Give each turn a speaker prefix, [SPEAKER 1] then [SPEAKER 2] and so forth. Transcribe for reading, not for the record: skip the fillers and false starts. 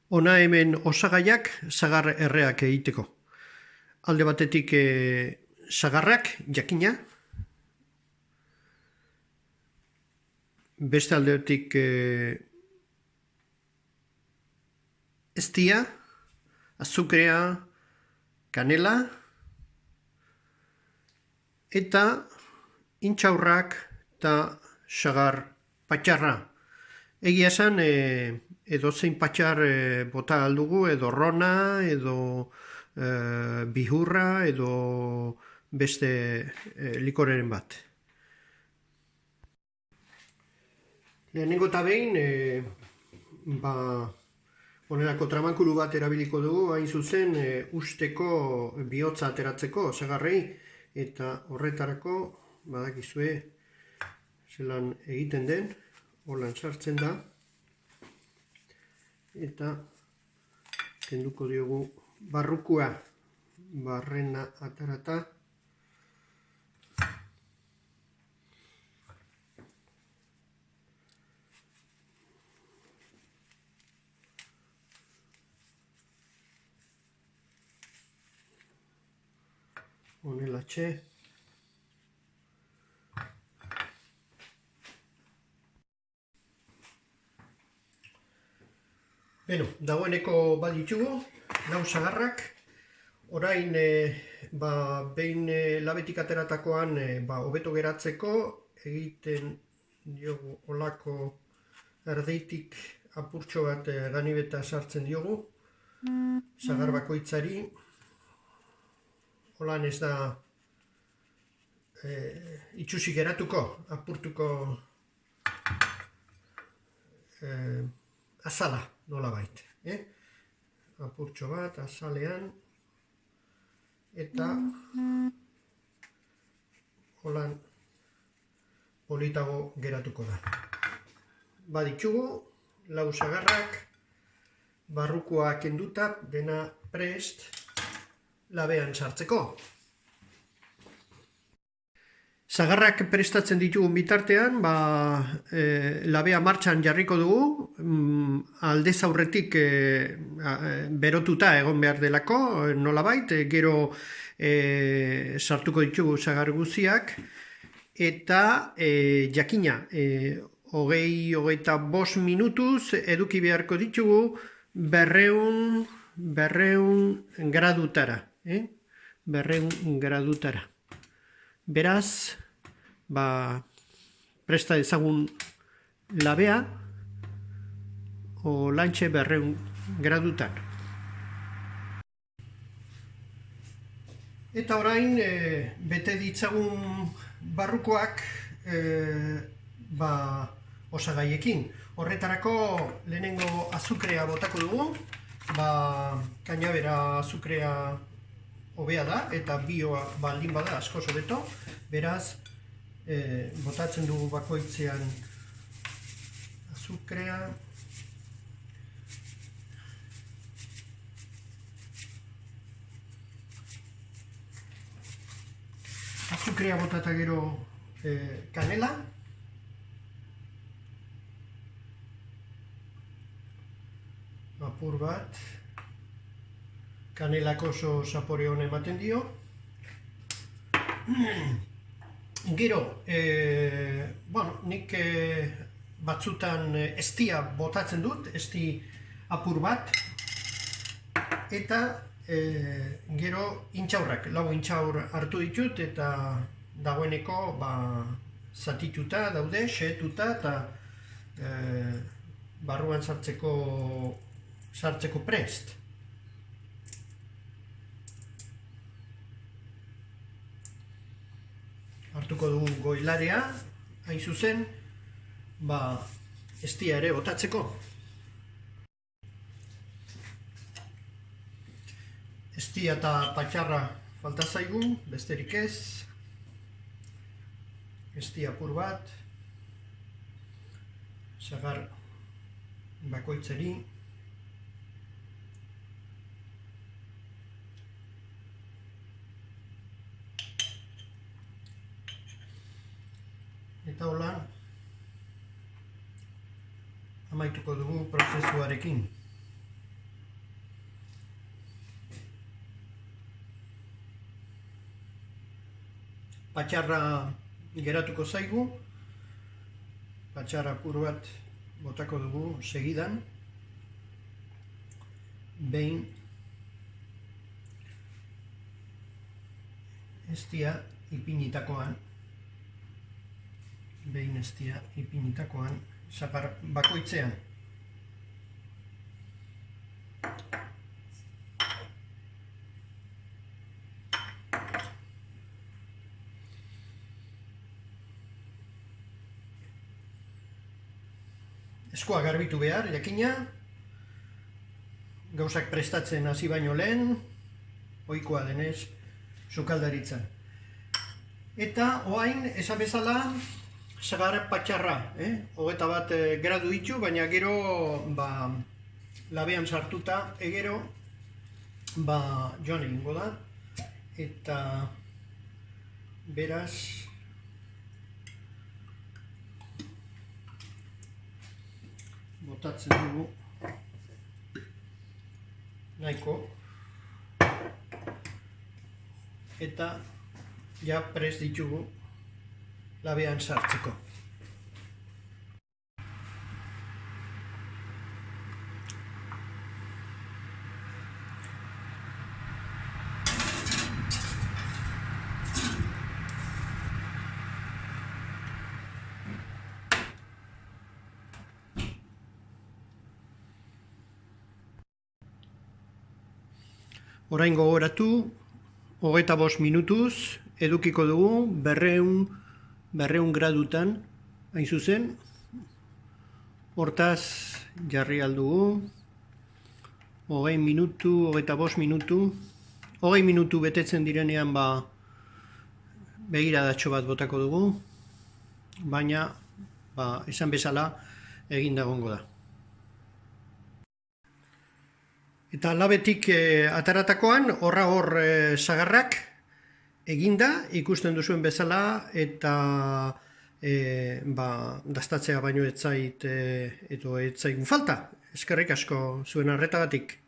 [SPEAKER 1] Hona hemen osagaiak sagar erreak egiteko. Alde batetik sagarrak, jakina. Beste aldetik eztia, azukrea, kanela, eta intxaurrak eta sagar patxarra. Egia esan, edozein patxar bota aldugu, edo rona, edo bihurra, edo beste likoreren bat. Lehenengo eta behin, honelako tramankulu bat erabiliko dugu, hain zuzen usteko bihotza ateratzeko sagarrei, eta horretarako badakizue zelan egiten den, holan sartzen da, eta kenduko diogu barrukua, barrena atarata. Honelatxe. Beno, dagoeneko baditugu, lau sagarrak. Orain, behin labetik ateratakoan hobeto geratzeko, egiten diogu olako erdeitik apurtxo bat ganibeta sartzen diogu. Sagar bakoitzari. Holan ez da itxusi geratuko, apurtuko azala nola bait. Apurtxo bat, azalean, eta holan politago geratuko da. Baditugu, lau sagarrak, barrukoa kenduta, dena prest, labean sartzeko. Sagarrak prestatzen ditugun bitartean, labea martxan jarriko dugu, aldez aurretik berotuta egon behar delako, nolabait, gero sartuko ditugu sagar guziak, eta jakina, 20-25 minutuz eduki beharko ditugu 200 gradutara. 200 gradutara. Beraz, presta ezagun labea, lantxe 200 gradutan. Eta orain, bete ditzagun barrukoak osagaiekin. Horretarako lehenengo azukrea botako dugu, kainabera azukrea hobea da, eta bioa baldin bada askoz hobeto, beraz, botatzen dugu bakoitzean azukrea. Azukrea botata gero kanela. Apur bat. Kanelak oso zapore hona ematen dio. Gero, nik batzutan eztia botatzen dut, ezti apur bat. Eta gero intxaurrak, lau intxaur hartu ditut, eta dagoeneko zatituta daude, xehetuta, eta barruan sartzeko prest. Hartuko dugu goilarea, hain zuzen, eztia ere botatzeko. Eztia eta patxarra falta zaigu, besterik ez. Eztia apur bat. Sagar bakoitzari. Eta hola, amaituko dugu prozesuarekin. patxarra geratuko zaigu. Patxarra apur bat botako dugu segidan. Behin eztia ipinitakoan, sagar bakoitzean. Eskua garbitu behar, jakina, gauzak prestatzen hasi baino lehen, ohikoa denez, sukaldaritzan. Eta orain, esan bezala, sagar patxarra, 21 gradu ditu, baina gero labean sartuta, gero joan egingo da, eta beraz, botatzen dugu nahiko eta ja prest ditugu labean sartzeko. Orain gogoratu, 25 minutuz edukiko dugu 200 gradutan, hain zuzen. Hortaz jarri aldugu, 20 minutu, 25 minutu. 20 minutu betetzen direnean begiradatxo bat botako dugu, baina esan bezala eginda egongo da. Eta labetik ataratakoan, hor sagarrak eginda, ikusten duzuen bezala, eta dastatzea baino ez zaigun falta. Eskerrik asko zuen arretagatik.